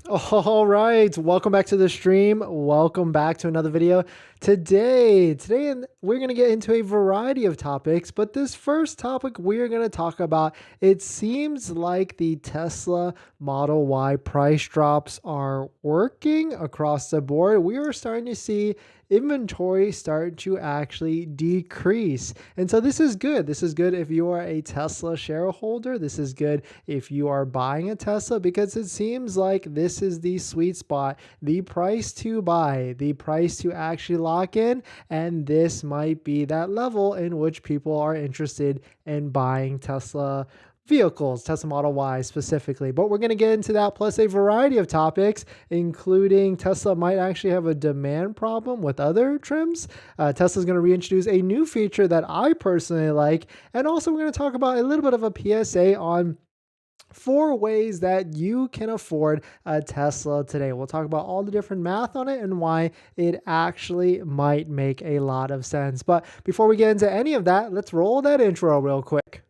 All right, welcome back to the stream. Welcome back to another video. Today we're going to get into a variety of topics, but this first topic we're going to talk about, it seems like the Tesla Model Y price drops are working across the board. We are starting to see inventory start to actually decrease. And so this is good. This is good if you are a Tesla shareholder. This is good if you are buying a Tesla, because it seems like this is the sweet spot, the price to buy, the price to actually lock in. And this might be that level in which people are interested in buying Tesla vehicles, Tesla Model Y specifically. But we're going to get into that, plus a variety of topics, including Tesla might actually have a demand problem with other trims. Tesla's going to reintroduce a new feature that I personally like. And also we're going to talk about a little bit of a PSA on 4 ways that you can afford a Tesla today. We'll talk about all the different math on it and why it actually might make a lot of sense. But before we get into any of that, let's roll that intro real quick.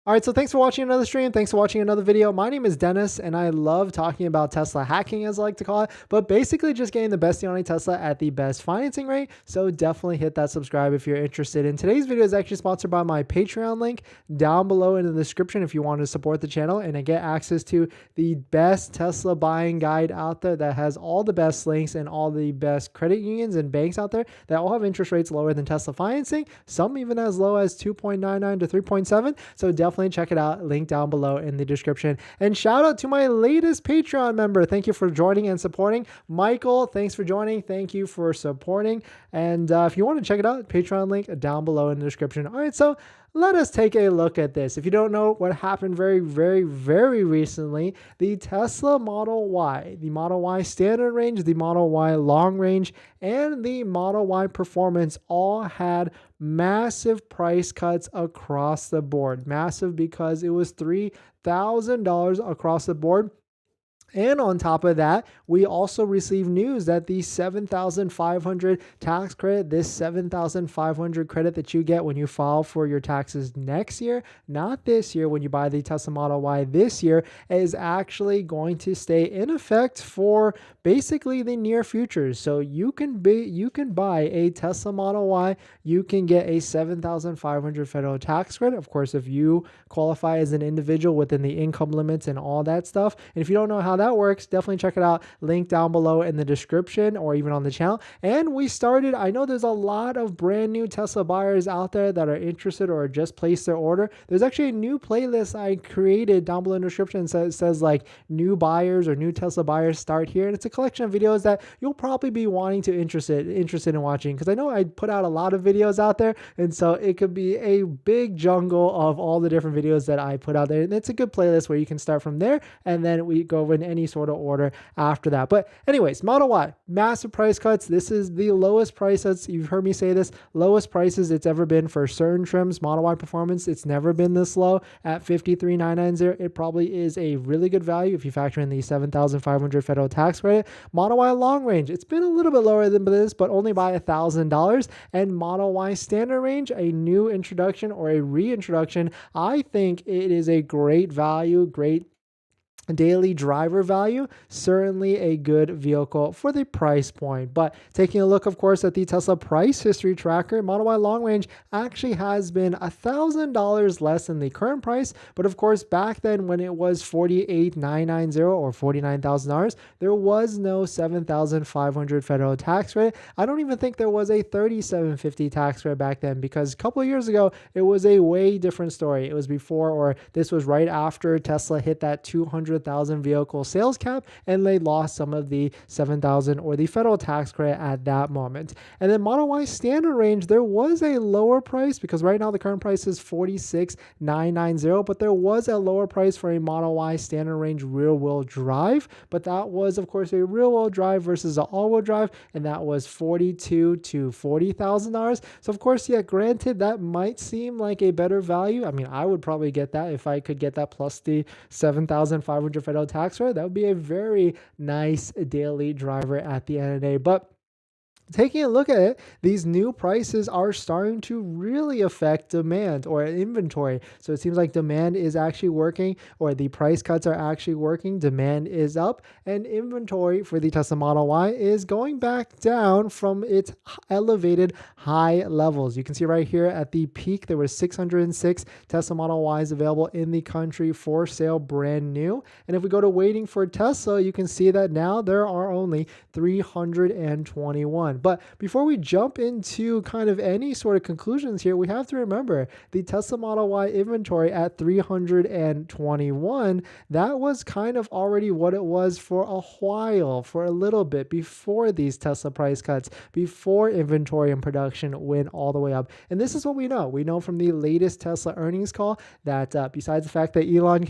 All right, so thanks for watching another stream. Thanks for watching another video. My name is Dennis, and I love talking about Tesla hacking, as I like to call it, but basically just getting the best deal on a Tesla at the best financing rate. So definitely hit that subscribe if you're interested. And today's video is actually sponsored by my Patreon link down below in the description if you want to support the channel and I get access to the best Tesla buying guide out there that has all the best links and all the best credit unions and banks out there that all have interest rates lower than Tesla financing, some even as low as 2.99 to 3.7. So definitely check it out. Link down below in the description. And shout out to my latest Patreon member. Thank you for joining and supporting. Michael, thanks for joining. Thank you for supporting. And if you want to check it out, Patreon link down below in the description. All right, so let us take a look at this. If you don't know what happened very recently, the Tesla Model Y, the Model Y standard range, the Model Y long range, and the Model Y performance all had massive price cuts across the board. Massive because it was $3,000 across the board. And on top of that, we also received news that the $7,500 tax credit, this $7,500 credit that you get when you file for your taxes next year, not this year, when you buy the Tesla Model Y this year, is actually going to stay in effect for basically the near future. So you can buy a Tesla Model Y, you can get a $7,500 federal tax credit. Of course, if you qualify as an individual within the income limits and all that stuff. And if you don't know how that works, definitely check it out. Link down below in the description or even on the channel. And we started, I know there's a lot of brand new Tesla buyers out there that are interested or just placed their order. There's actually a new playlist I created down below in the description that says like new buyers or new Tesla buyers start here. And it's a collection of videos that you'll probably be wanting to interested in watching, because I know I put out a lot of videos out there, and so it could be a big jungle of all the different videos that I put out there. And it's a good playlist where you can start from there, and then we go in any sort of order after that. But anyways, Model Y, massive price cuts. This is the lowest price that's, you've heard me say this, lowest prices it's ever been for certain trims. Model Y performance, it's never been this low at $53,990. It probably is a really good value if you factor in the $7,500 federal tax credit. Model Y long range, it's been a little bit lower than this, but only by $1,000. And Model Y standard range, a new introduction or a reintroduction, I think it is a great value, great daily driver value, certainly a good vehicle for the price point. But taking a look, of course, at the Tesla price history tracker, Model Y long range actually has been $1,000 less than the current price. But of course, back then when it was $48,990 or $49,000, there was no $7,500 federal tax credit. I don't even think there was a $3,750 tax credit back then, because a couple of years ago, it was a way different story. It was before, or this was right after Tesla hit that 200,000 vehicle sales cap, and they lost some of the 7,000 or the federal tax credit at that moment. And then Model Y standard range, there was a lower price, because right now the current price is $46,990, but there was a lower price for a Model Y standard range rear wheel drive. But that was, of course, a rear wheel drive versus an all wheel drive, and that was $42,000 to $40,000. So of course, yeah, granted, that might seem like a better value. I mean, I would probably get that if I could get that plus the 7,500 federal tax credit. That would be a very nice daily driver at the end of the day. But taking a look at it, these new prices are starting to really affect demand or inventory. So it seems like demand is actually working, or the price cuts are actually working. Demand is up, and inventory for the Tesla Model Y is going back down from its elevated high levels. You can see right here at the peak, there was 606 Tesla Model Ys available in the country for sale, brand new. And if we go to waiting for Tesla, you can see that now there are only 321. But before we jump into kind of any sort of conclusions here, we have to remember the Tesla Model Y inventory at 321, that was kind of already what it was for a while, for a little bit before these Tesla price cuts, before inventory and production went all the way up. And this is what we know. We know from the latest Tesla earnings call that besides the fact that Elon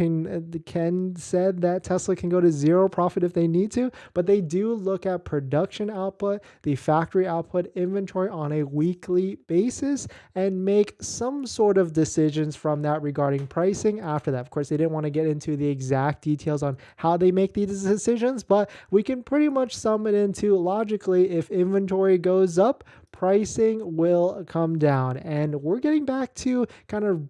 can said that Tesla can go to zero profit if they need to, but they do look at production output, the factory output, inventory on a weekly basis, and make some sort of decisions from that regarding pricing after that. Of course, they didn't want to get into the exact details on how they make these decisions, but we can pretty much sum it into logically, if inventory goes up, pricing will come down. And we're getting back to kind of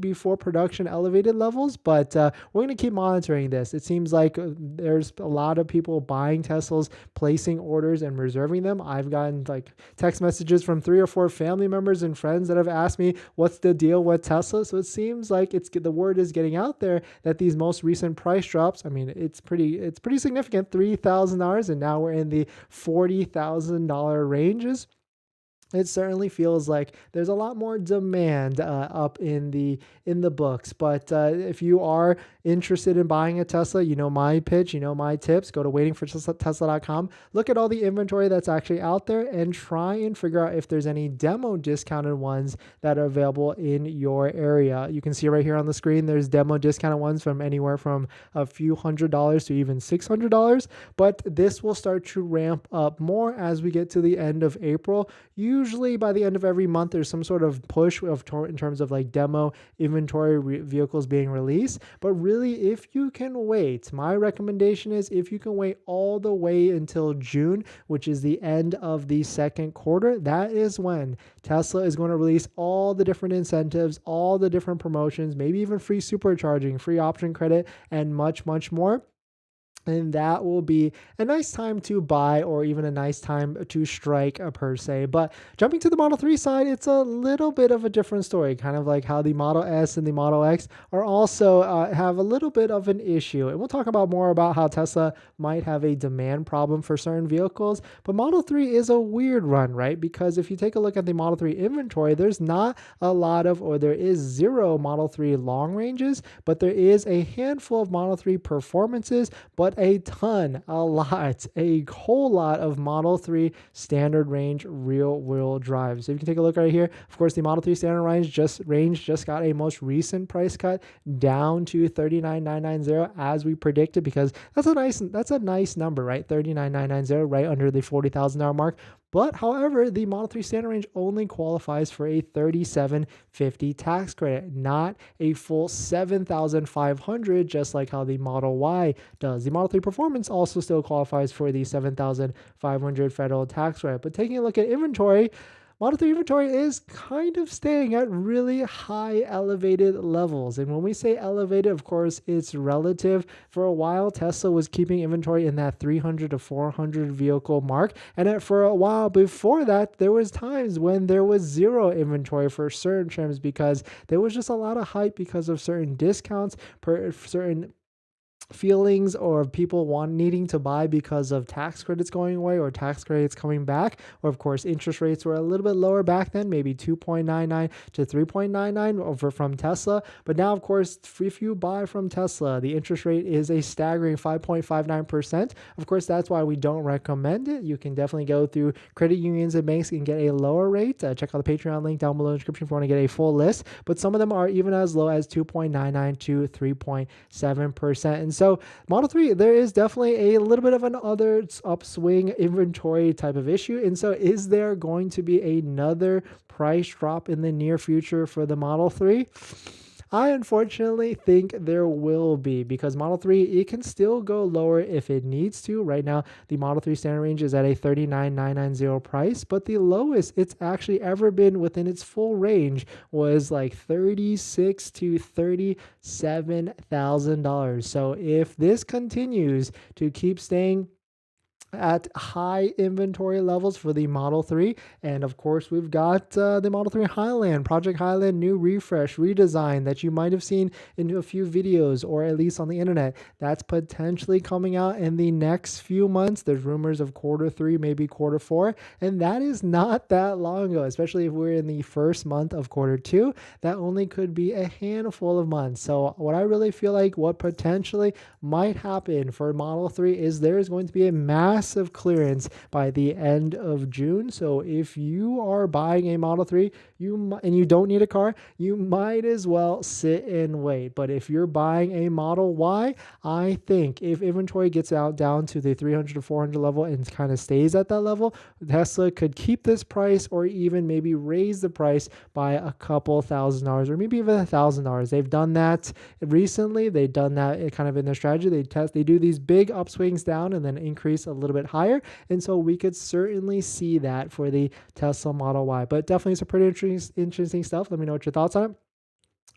before production elevated levels, but we're going to keep monitoring this. It seems like there's a lot of people buying Teslas, placing orders and reserving them. I've gotten like text messages from 3 or 4 family members and friends that have asked me what's the deal with Tesla. So it seems like the word is getting out there that these most recent price drops, I mean, it's pretty significant, $3,000, and now we're in the $40,000 ranges. It certainly feels like there's a lot more demand up in the books. But if you are interested in buying a Tesla, you know my pitch, you know my tips. Go to waitingfortesla.com. Look at all the inventory that's actually out there and try and figure out if there's any demo discounted ones that are available in your area. You can see right here on the screen, there's demo discounted ones from anywhere from a few $100s to even $600. But this will start to ramp up more as we get to the end of April. Usually by the end of every month, there's some sort of push in terms of like demo inventory vehicles being released. But really, if you can wait, my recommendation is if you can wait all the way until June, which is the end of the second quarter, that is when Tesla is going to release all the different incentives, all the different promotions, maybe even free supercharging, free option credit, and much, much more. And that will be a nice time to buy, or even a nice time to strike per se. But jumping to the Model 3 side, it's a little bit of a different story, kind of like how the Model S and the Model X are also have a little bit of an issue. And we'll talk about more about how Tesla might have a demand problem for certain vehicles. But Model 3 is a weird one, right? Because if you take a look at the Model 3 inventory, there's not a lot of, or there is 0 Model 3 long ranges, but there is a handful of Model 3 performances, but a whole lot of Model 3 standard range rear-wheel drive. So if you can take a look right here, of course, the Model 3 standard range just got a most recent price cut down to $39,990 as we predicted, because that's a nice number, right? $39,990, right under the $40,000 mark. But however, the Model 3 standard range only qualifies for a $3,750 tax credit, not a full $7,500, just like how the Model Y does. The Model 3 Performance also still qualifies for the $7,500 federal tax credit. But taking a look at inventory, Model 3 inventory is kind of staying at really high elevated levels. And when we say elevated, of course, it's relative. For a while, Tesla was keeping inventory in that 300 to 400 vehicle mark. And for a while before that, there was times when there was 0 inventory for certain trims, because there was just a lot of hype because of certain discounts, certain feelings, or people needing to buy because of tax credits going away or tax credits coming back, or of course interest rates were a little bit lower back then, maybe 2.99 to 3.99 over from Tesla. But now, of course, if you buy from Tesla, the interest rate is a staggering 5.59%. Of course, that's why we don't recommend it. You can definitely go through credit unions and banks and get a lower rate. Check out the Patreon link down below in the description if you want to get a full list. But some of them are even as low as 2.99 to 3.7%. And so Model 3, there is definitely a little bit of another upswing inventory type of issue. And so is there going to be another price drop in the near future for the Model 3? I unfortunately think there will be, because Model 3, it can still go lower if it needs to. Right now, the Model 3 standard range is at a $39,990 price, but the lowest it's actually ever been within its full range was like $36,000 to $37,000. So if this continues to keep staying at high inventory levels for the Model 3. And of course, we've got the Model 3 Highland, Project Highland, new refresh, redesign that you might have seen in a few videos or at least on the internet. That's potentially coming out in the next few months. There's rumors of quarter 3, maybe quarter 4. And that is not that long ago, especially if we're in the first month of quarter 2. That only could be a handful of months. So what I really feel like what potentially might happen for Model 3 is there is going to be a massive clearance by the end of June. So if you are buying a Model 3 and you don't need a car, you might as well sit and wait. But if you're buying a Model Y, I think if inventory gets out down to the 300 to 400 level and kind of stays at that level, Tesla could keep this price or even maybe raise the price by a couple $1,000 or maybe even $1,000. They've done that recently. They've done that kind of in their strategy. They do these big upswings down and then increase a little bit higher. And so we could certainly see that for the Tesla Model Y. But definitely some pretty interesting stuff. Let me know what your thoughts on it.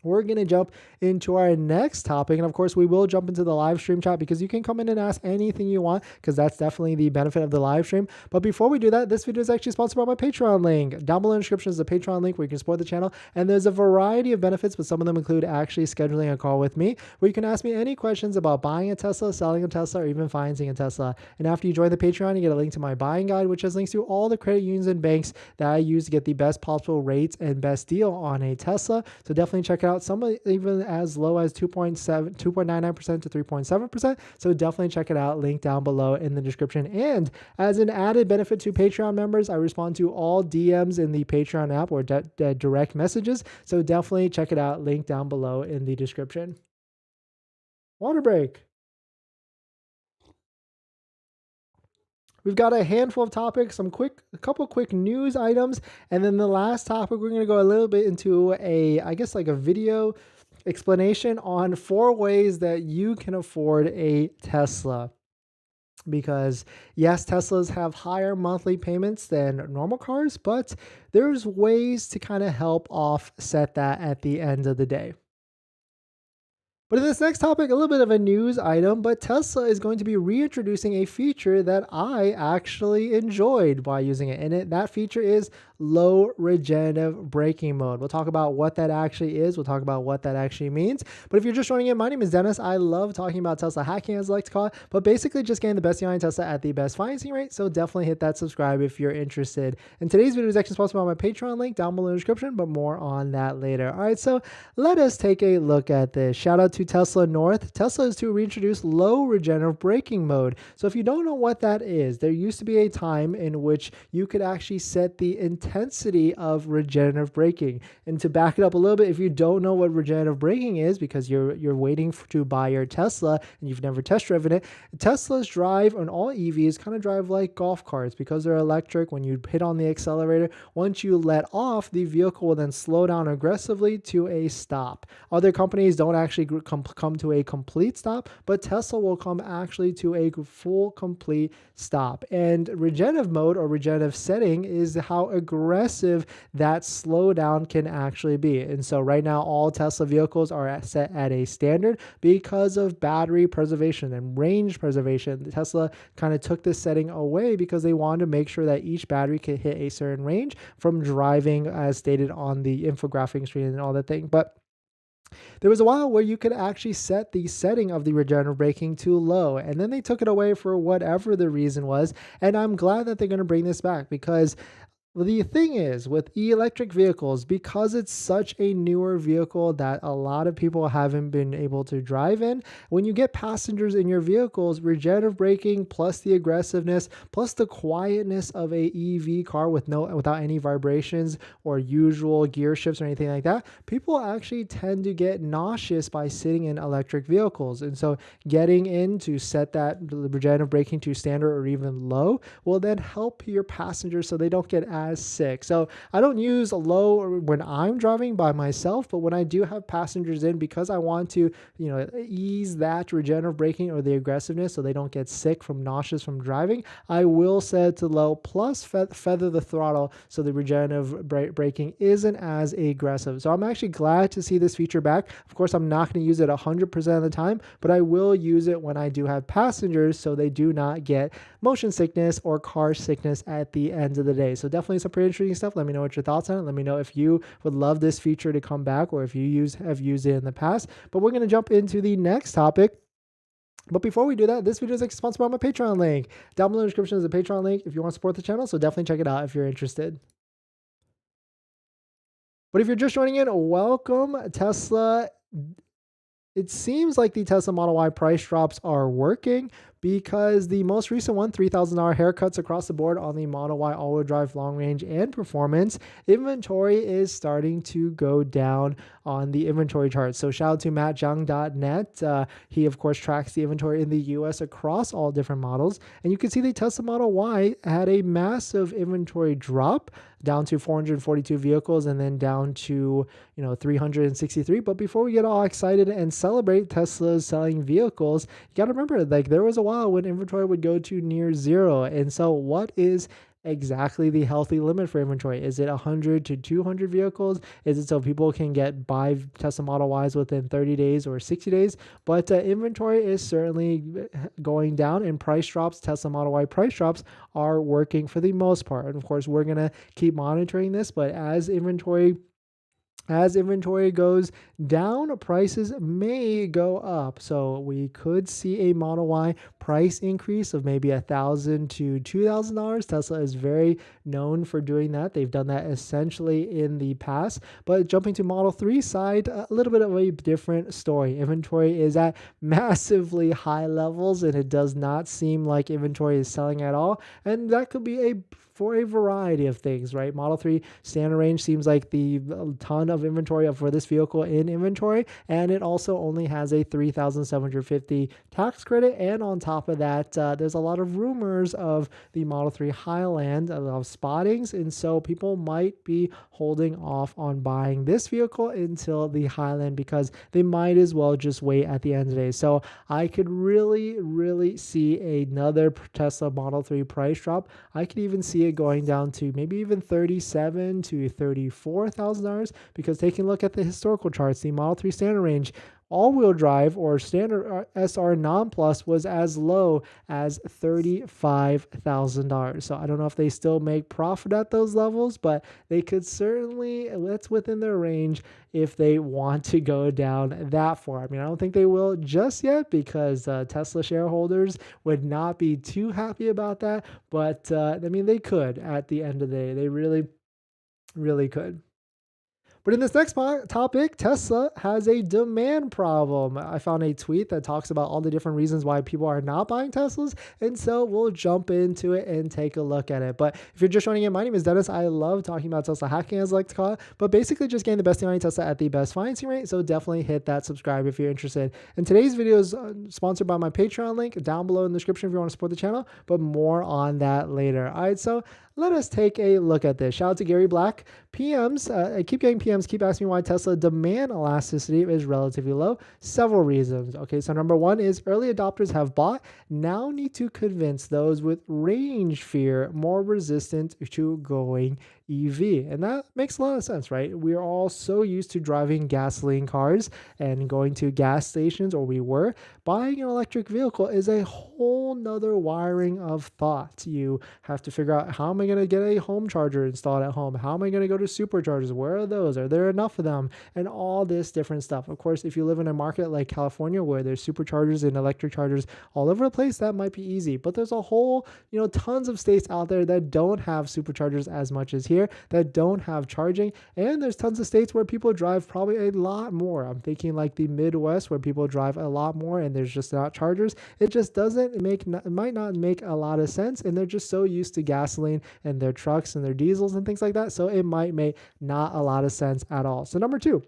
We're going to jump into our next topic. And of course, we will jump into the live stream chat because you can come in and ask anything you want, because that's definitely the benefit of the live stream. But before we do that, this video is actually sponsored by my Patreon link. Down below in the description is the Patreon link where you can support the channel. And there's a variety of benefits, but some of them include actually scheduling a call with me where you can ask me any questions about buying a Tesla, selling a Tesla, or even financing a Tesla. And after you join the Patreon, you get a link to my buying guide, which has links to all the credit unions and banks that I use to get the best possible rates and best deal on a Tesla. So definitely check it out. Some even as low as 2.99% to 3.7%. So definitely check it out. Link down below in the description. And as an added benefit to Patreon members, I respond to all DMs in the Patreon app or direct messages. So definitely check it out. Link down below in the description. Water break. We've got a handful of topics, a couple quick news items, and then the last topic we're going to go a little bit into I guess like a video explanation on 4 ways that you can afford a Tesla. Because yes, Teslas have higher monthly payments than normal cars, but there's ways to kind of help offset that at the end of the day. But in this next topic, a little bit of a news item, but Tesla is going to be reintroducing a feature that I actually enjoyed by using it. And that feature is low regenerative braking mode. We'll talk about what that actually is. We'll talk about what that actually means. But if you're just joining in, my name is Dennis. I love talking about Tesla hacking, as I like to call it, but basically just getting the best deal on Tesla at the best financing rate. So definitely hit that subscribe if you're interested. And today's video is actually sponsored by my Patreon link down below in the description, but more on that later. All right, so let us take a look at this. Shout out to Tesla North. Tesla is to reintroduce low regenerative braking mode. So if you don't know what that is, there used to be a time in which you could actually set the intensity of regenerative braking. And to back it up a little bit, if you don't know what regenerative braking is because you're waiting to buy your Tesla and you've never test driven it, Teslas drive, and all EVs kind of drive like golf carts because they're electric. When you hit on the accelerator, once you let off, the vehicle will then slow down aggressively to a stop. Other companies don't actually come to a complete stop, but Tesla will come actually to a full complete stop. And regenerative mode or regenerative setting is how aggressive that slowdown can actually be. And so right now, all Tesla vehicles are set at a standard because of battery preservation and range preservation. Tesla kind of took this setting away because they wanted to make sure that each battery could hit a certain range from driving, as stated on the infographic screen and all that thing. But there was a while where you could actually set the setting of the regenerative braking to low, and then they took it away for whatever the reason was. And I'm glad that they're going to bring this back, because the thing is, with electric vehicles, because it's such a newer vehicle that a lot of people haven't been able to drive in, when you get passengers in your vehicles, regenerative braking plus the aggressiveness plus the quietness of a EV car without any vibrations or usual gear shifts or anything like that, people actually tend to get nauseous by sitting in electric vehicles. And so getting in to set that regenerative braking to standard or even low will then help your passengers so they don't get as sick. So I don't use low when I'm driving by myself, but when I do have passengers in, because I want to, ease that regenerative braking or the aggressiveness so they don't get sick from nauseous from driving, I will set it to low, plus feather the throttle so the regenerative braking isn't as aggressive. So I'm actually glad to see this feature back. Of course, I'm not going to use it 100% of the time, but I will use it when I do have passengers so they do not get motion sickness or car sickness at the end of the day. So definitely some pretty interesting stuff. Let me know what your thoughts on it. Let me know if you would love this feature to come back or if you have used it in the past. But we're going to jump into the next topic. But before we do that, this video is sponsored by my Patreon link. Down below in the description is a Patreon link if you want to support the channel, so definitely check it out if you're interested. But if you're just joining in, welcome. Tesla. It seems like the Tesla Model Y price drops are working, because the most recent one, $3,000 haircuts across the board on the Model Y all-wheel drive, long range, and performance, inventory is starting to go down on the inventory chart. So shout out to MattJung.net. He, of course, tracks the inventory in the US across all different models. And you can see the Tesla Model Y had a massive inventory drop down to 442 vehicles and then down to 363. But before we get all excited and celebrate Tesla's selling vehicles, you got to remember, like, there was a while when inventory would go to near zero. And so what is exactly the healthy limit for inventory? Is it 100 to 200 vehicles? Is it so people can buy Tesla Model Ys within 30 days or 60 days? But inventory is certainly going down, and price drops, Tesla Model Y price drops, are working for the most part. And of course, we're going to keep monitoring this, but as inventory goes down, prices may go up. So we could see a Model Y price increase of maybe $1,000 to $2,000. Tesla is very known for doing that. They've done that essentially in the past. But jumping to Model 3 side, a little bit of a different story. Inventory is at massively high levels, and it does not seem like inventory is selling at all. And that could be for a variety of things, right? Model 3 standard range seems like the ton of inventory for this vehicle in inventory, and it also only has a $3,750 tax credit. And on top of that, there's a lot of rumors of the Model 3 Highland, a lot of spottings, and so people might be holding off on buying this vehicle until the Highland, because they might as well just wait at the end of the day. So I could really see another Tesla Model 3 price drop. I could even see it going down to maybe even $37,000 to $34,000, because taking a look at the historical charts, the Model 3 standard range all-wheel drive or standard SR non-plus was as low as $35,000. So I don't know if they still make profit at those levels, but they could certainly, that's within their range if they want to go down that far. I mean, I don't think they will just yet, because Tesla shareholders would not be too happy about that. But I mean, they could at the end of the day. They really could. But in this next topic, Tesla has a demand problem. I found a tweet that talks about all the different reasons why people are not buying Teslas, and so we'll jump into it and take a look at it. But if you're just joining in, my name is Dennis. I love talking about Tesla hacking, as I like to call it, but basically just getting the best deal on Tesla at the best financing rate. So definitely hit that subscribe if you're interested. And today's video is sponsored by my Patreon link down below in the description if you want to support the channel, but more on that later. All right, so let us take a look at this. Shout out to Gary Black. PMs, I keep getting PMs, keep asking me why Tesla demand elasticity is relatively low. Several reasons. Okay, so number one is early adopters have bought, now need to convince those with range fear more resistant to going EV. And that makes a lot of sense, right? We are all so used to driving gasoline cars and going to gas stations, or we were. Buying an electric vehicle is a whole nother wiring of thought. You have to figure out, how am I going to get a home charger installed at home? How am I going to go to superchargers? Where are those? Are there enough of them? And all this different stuff. Of course, if you live in a market like California where there's superchargers and electric chargers all over the place, that might be easy. But there's a whole, tons of states out there that don't have superchargers as much as here, that don't have charging. And there's tons of states where people drive probably a lot more. I'm thinking like the Midwest, where people drive a lot more and there's just not chargers. It just it might not make a lot of sense. And they're just so used to gasoline and their trucks and their diesels and things like that. So it might make not a lot of sense at all. So number two,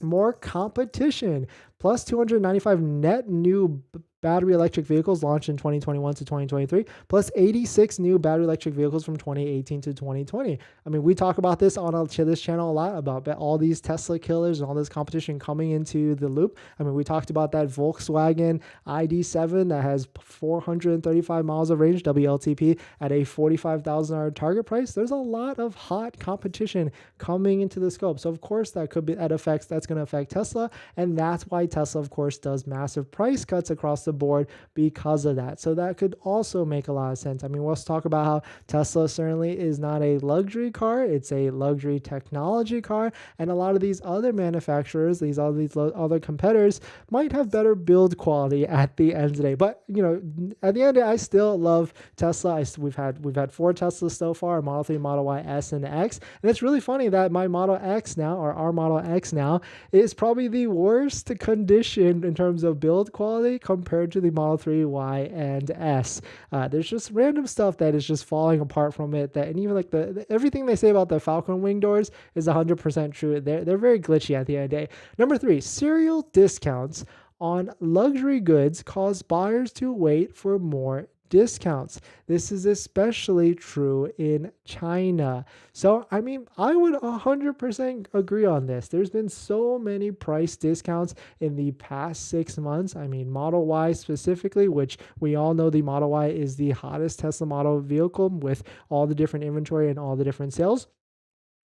more competition. plus 295 net new battery electric vehicles launched in 2021 to 2023, plus 86 new battery electric vehicles from 2018 to 2020. I mean, we talk about this on this channel a lot about all these Tesla killers and all this competition coming into the loop. I mean, we talked about that Volkswagen ID7 that has 435 miles of range, WLTP, at a $45,000 target price. There's a lot of hot competition coming into the scope. So of course that's going to affect Tesla. And that's why Tesla, of course, does massive price cuts across the board because of that. So that could also make a lot of sense. I mean, let's talk about how Tesla certainly is not a luxury car. It's a luxury technology car. And a lot of these other manufacturers, these other competitors might have better build quality at the end of the day. But, you know, at the end of the day, I still love Tesla. We've had 4 Teslas so far, Model 3, Model Y, S, and X. And it's really funny that my Model X now, or our Model X now, is probably the worst condition in terms of build quality compared to the Model 3, Y, and S. There's just random stuff that is just falling apart from it. And even like everything they say about the Falcon wing doors is 100% true. They're very glitchy at the end of the day. Number 3, serial discounts on luxury goods cause buyers to wait for more discounts. This is especially true in China. So, I mean, I would 100% agree on this. There's been so many price discounts in the past 6 months. I mean, Model Y specifically, which we all know the Model Y is the hottest Tesla model vehicle with all the different inventory and all the different sales.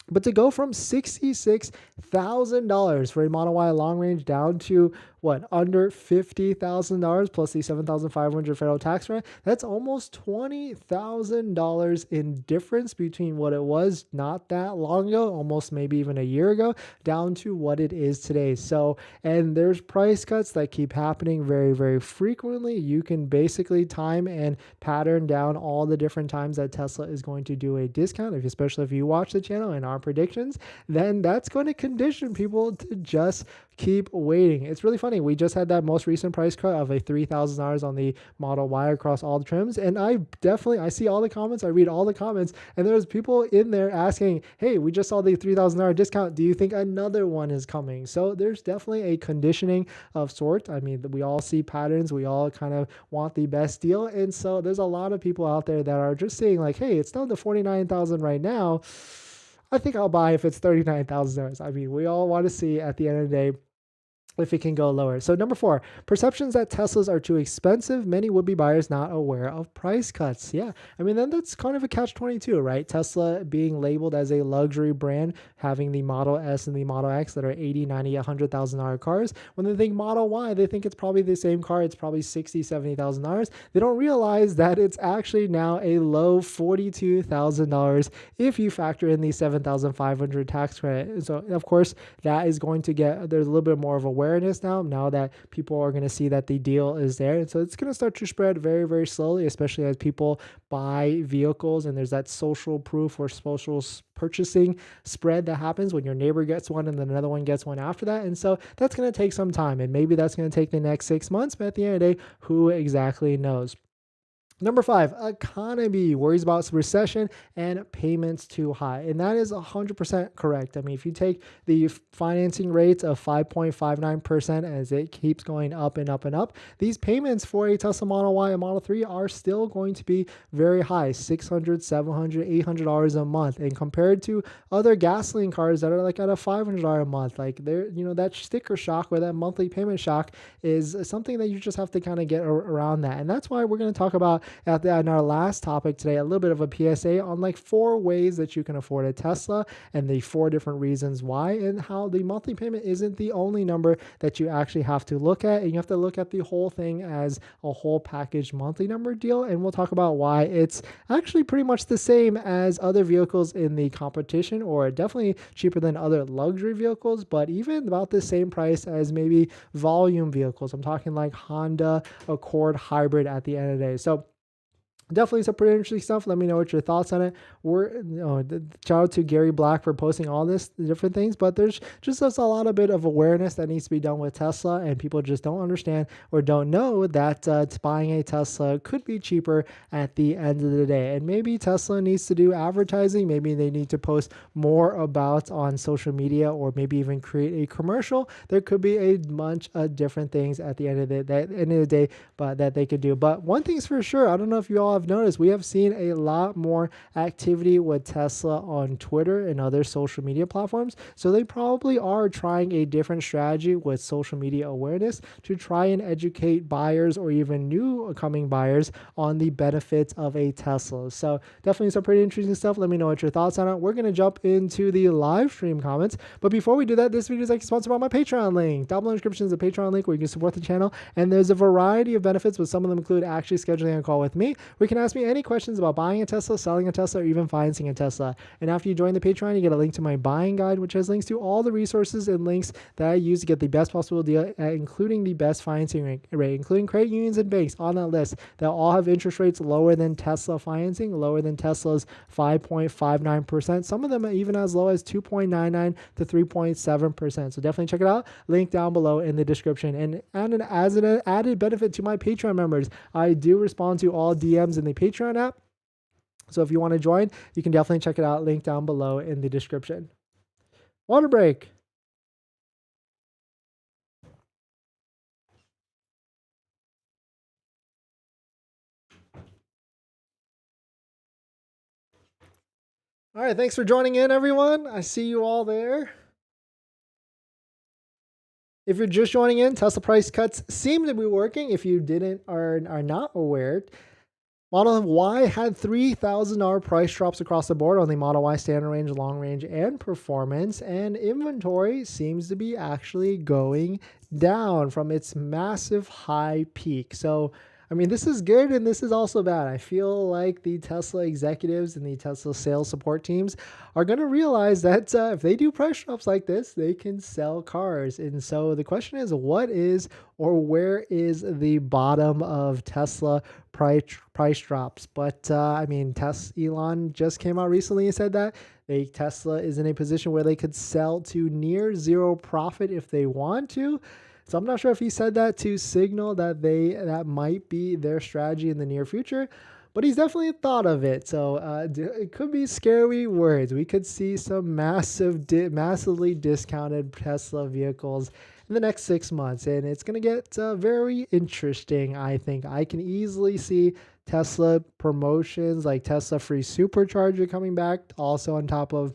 But to go from $66,000 for a Model Y long range down to under $50,000 plus the $7,500 federal tax rate, that's almost $20,000 in difference between what it was not that long ago, almost maybe even a year ago, down to what it is today. So, and there's price cuts that keep happening very, very frequently. You can basically time and pattern down all the different times that Tesla is going to do a discount, especially if you watch the channel and our predictions, then that's going to condition people to just keep waiting. It's really funny. We just had that most recent price cut of a $3,000 on the Model Y across all the trims. And I see all the comments. I read all the comments. And there's people in there asking, hey, we just saw the $3,000 discount. Do you think another one is coming? So there's definitely a conditioning of sort. I mean, we all see patterns. We all kind of want the best deal. And so there's a lot of people out there that are just saying like, hey, it's down to $49,000 right now. I think I'll buy if it's $39,000. I mean, we all want to see at the end of the day if it can go lower. So number 4, perceptions that Teslas are too expensive. Many would-be buyers not aware of price cuts. Yeah, I mean, then that's kind of a catch-22, right? Tesla being labeled as a luxury brand, having the Model S and the Model X that are $80,000, $90,000, $100,000 cars. When they think Model Y, they think it's probably the same car. It's probably $60,000, $70,000. They don't realize that it's actually now a low $42,000 if you factor in the $7,500 tax credit. And so, of course, that is going to there's a little bit more of awareness now that people are going to see that the deal is there. And so it's going to start to spread very, very slowly, especially as people buy vehicles and there's that social proof or social purchasing spread that happens when your neighbor gets one and then another one gets one after that. And so that's going to take some time, and maybe that's going to take the next 6 months, but at the end of the day, who exactly knows? Number 5, economy worries about recession and payments too high. And that is 100% correct. I mean, if you take the financing rates of 5.59% as it keeps going up and up and up, these payments for a Tesla Model Y and Model 3 are still going to be very high, $600, $700, $800 a month. And compared to other gasoline cars that are like at a $500 a month, like that sticker shock or that monthly payment shock is something that you just have to kind of get around that. And that's why we're going to talk about in our last topic today, a little bit of a PSA on like 4 ways that you can afford a Tesla and the 4 different reasons why, and how the monthly payment isn't the only number that you actually have to look at. And you have to look at the whole thing as a whole package monthly number deal. And we'll talk about why it's actually pretty much the same as other vehicles in the competition, or definitely cheaper than other luxury vehicles, but even about the same price as maybe volume vehicles. I'm talking like Honda Accord hybrid at the end of the day. So Definitely some pretty interesting stuff. Let me know what your thoughts on it. Shout out to Gary Black for posting all this different things, but there's just a lot of bit of awareness that needs to be done with Tesla, and people just don't understand or don't know that buying a Tesla could be cheaper at the end of the day. And maybe Tesla needs to do advertising. Maybe they need to post more about on social media, or maybe even create a commercial. There could be a bunch of different things at the end of the day, but that they could do. But one thing's for sure, I don't know if you all have noticed, we have seen a lot more activity with Tesla on Twitter and other social media platforms. So they probably are trying a different strategy with social media awareness to try and educate buyers or even new coming buyers on the benefits of a Tesla. So definitely some pretty interesting stuff. Let me know what your thoughts on it. We're going to jump into the live stream comments. But before we do that, this video is actually sponsored by my Patreon link. Down below in the description is a Patreon link where you can support the channel. And there's a variety of benefits, but some of them include actually scheduling a call with me, where you can ask me any questions about buying a Tesla, selling a Tesla, or even financing a Tesla. And after you join the Patreon, you get a link to my buying guide, which has links to all the resources and links that I use to get the best possible deal, including the best financing rate, including credit unions and banks on that list that all have interest rates lower than Tesla financing, lower than Tesla's 5.59%. Some of them are even as low as 2.99 to 3.7%. So definitely check it out. Link down below in the description. And as an added benefit to my Patreon members, I do respond to all DMs in the Patreon app. So if you want to join, you can definitely check it out. Link down below in the description. Water break. All right, thanks for joining in, everyone. I see you all there. If you're just joining in, Tesla price cuts seem to be working. If you didn't or are not aware, Model Y had $3,000 price drops across the board on the Model Y standard range, long range, and performance, and inventory seems to be actually going down from its massive high peak. So I mean, this is good and this is also bad. I feel like the Tesla executives and the Tesla sales support teams are going to realize that if they do price drops like this, they can sell cars. And so the question is, what is or where is the bottom of Tesla price drops? But I mean, Elon just came out recently and said that Tesla is in a position where they could sell to near zero profit if they want to. So I'm not sure if he said that to signal that that might be their strategy in the near future, but he's definitely thought of it. So it could be scary words. We could see some massively discounted Tesla vehicles in the next 6 months, and it's going to get very interesting. I think I can easily see Tesla promotions like Tesla free supercharger coming back, also on top of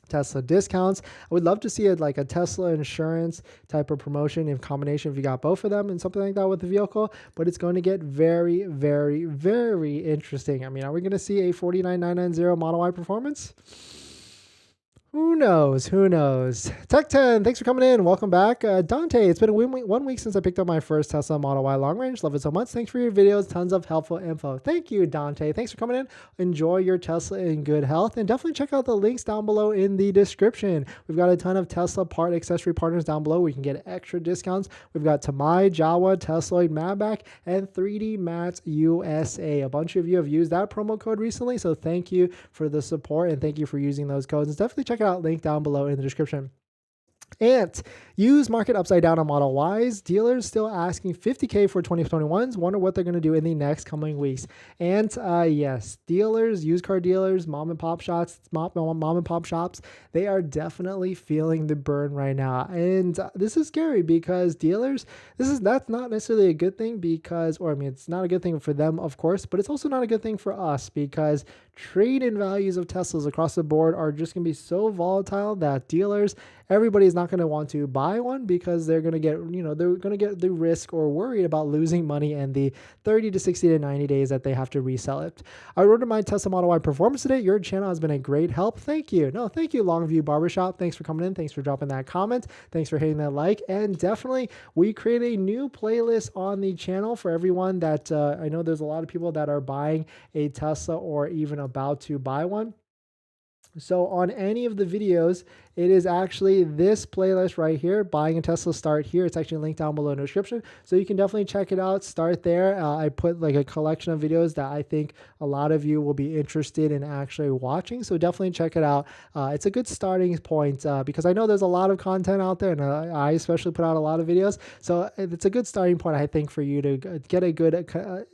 Tesla discounts. I would love to see it like a Tesla insurance type of promotion in combination if you got both of them and something like that with the vehicle, but it's going to get very, very, very interesting. I mean, are we going to see a 49,990 Model Y performance? Who knows? Who knows? Tech 10, thanks for coming in. Welcome back. Dante, it's been 1 week since I picked up my first Tesla Model Y long range. Love it so much. Thanks for your videos. Tons of helpful info. Thank you, Dante. Thanks for coming in. Enjoy your Tesla in good health. And definitely check out the links down below in the description. We've got a ton of Tesla part accessory partners down below where you can get extra discounts. We've got Tamai, Jawa, Tesloid, MAGBAK, and 3D Mats USA. A bunch of you have used that promo code recently, so thank you for the support and thank you for using those codes. And definitely check out link down below in the description. And use market upside down on Model Ys. Dealers still asking $50K for 2021s. Wonder what they're going to do in the next coming weeks. And yes, dealers, used car dealers, mom and pop shops, they are definitely feeling the burn right now. And this is scary because dealers, that's not necessarily a good thing because, or I mean, it's not a good thing for them, of course, but it's also not a good thing for us because trade-in values of Teslas across the board are just going to be so volatile that dealers, everybody's not going to want to buy one because they're going to get, they're going to get the risk or worried about losing money in the 30 to 60 to 90 days that they have to resell it. I ordered my Tesla Model Y performance today. Your channel has been a great help. Thank you. No, thank you, Longview Barbershop. Thanks for coming in. Thanks for dropping that comment. Thanks for hitting that like. And definitely, we create a new playlist on the channel for everyone that I know there's a lot of people that are buying a Tesla or even about to buy one. So on any of the videos it is actually this playlist right here, Buying a Tesla Start Here. It's actually linked down below in the description. So you can definitely check it out. Start there. I put like a collection of videos that I think a lot of you will be interested in actually watching. So definitely check it out. It's a good starting point because I know there's a lot of content out there, and I especially put out a lot of videos. So it's a good starting point, I think, for you to get a good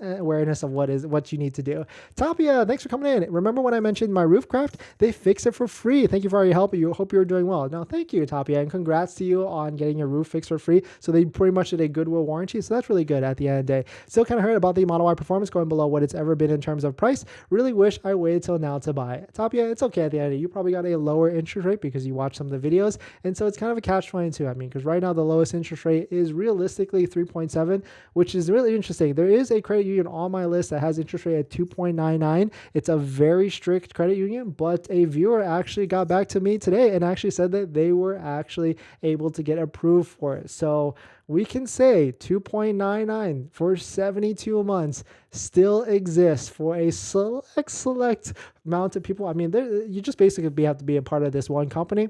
awareness of what you need to do. Tapia, thanks for coming in. Remember when I mentioned my roof craft? They fix it for free. Thank you for all your help. You hope you're doing well. No, thank you, Tapia, and congrats to you on getting your roof fixed for free. So they pretty much did a goodwill warranty. So that's really good at the end of the day. Still kind of heard about the Model Y performance going below what it's ever been in terms of price. Really wish I waited till now to buy it. Tapia, it's okay at the end of the day. You probably got a lower interest rate because you watched some of the videos. And so it's kind of a catch-22. I mean, because right now the lowest interest rate is realistically 3.7, which is really interesting. There is a credit union on my list that has interest rate at 2.99. It's a very strict credit union, but a viewer actually got back to me today and actually said that they were actually able to get approved for it. So we can say 2.99 for 72 months still exists for a select amount of people. I mean, you just basically have to be a part of this one company,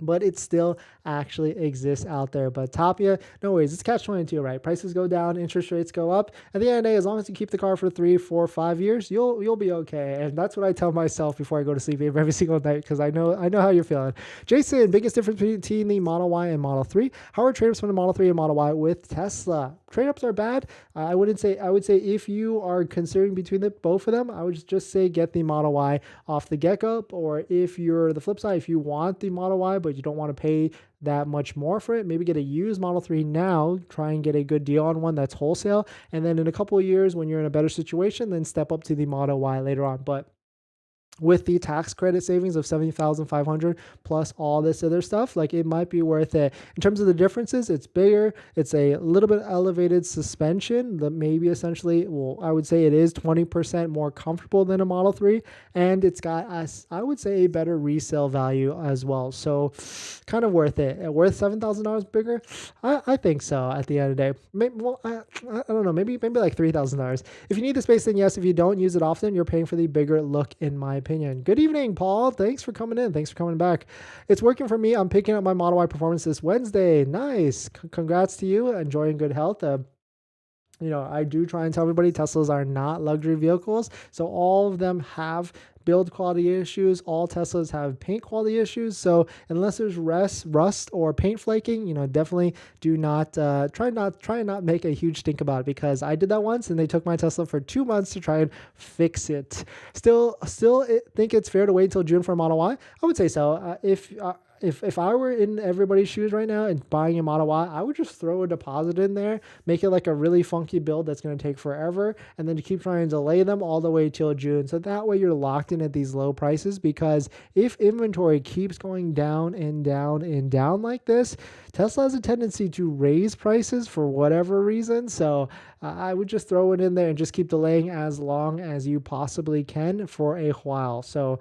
but it still actually exists out there. But Tapia, no worries. It's catch-22, right? Prices go down, interest rates go up. At the end of the day, as long as you keep the car for 3, 4, 5 years, you'll be okay. And that's what I tell myself before I go to sleep every single night, because I know how you're feeling. Jason, biggest difference between the Model Y and Model 3? How are trade-ups from the Model 3 and Model Y with Tesla? Trade-ups are bad. I would say if you are considering between both of them, I would just say get the Model Y off the get-go. Or if you're the flip side, if you want the Model Y but you don't want to pay that much more for it, maybe get a used Model 3 now, try and get a good deal on one that's wholesale, and then in a couple of years when you're in a better situation, then step up to the Model Y later on. But with the tax credit savings of $70,500 plus all this other stuff, like it might be worth it. In terms of the differences, it's bigger. It's a little bit elevated suspension that maybe essentially, well, I would say it is 20% more comfortable than a Model 3. And it's got, I would say, a better resale value as well. So kind of worth it. Worth $7,000 bigger? I think so at the end of the day. Maybe, well, I don't know, maybe like $3,000. If you need the space, then yes. If you don't use it often, you're paying for the bigger look, in my opinion. Good evening, Paul. Thanks for coming in. Thanks for coming back. It's working for me. I'm picking up my Model Y performance this Wednesday. Nice. Congrats to you. Enjoying good health. I do try and tell everybody Teslas are not luxury vehicles. So all of them have build quality issues. All Teslas have paint quality issues. So unless there's rust or paint flaking, definitely do not try not make a huge stink about it, because I did that once and they took my Tesla for 2 months to try and fix it. Still think it's fair to wait until June for a Model Y? I would say so. If I were in everybody's shoes right now and buying a Model Y, I would just throw a deposit in there, make it like a really funky build that's going to take forever, and then to keep trying to delay them all the way till June. So that way you're locked in at these low prices, because if inventory keeps going down and down and down like this, Tesla has a tendency to raise prices for whatever reason. So I would just throw it in there and just keep delaying as long as you possibly can for a while. So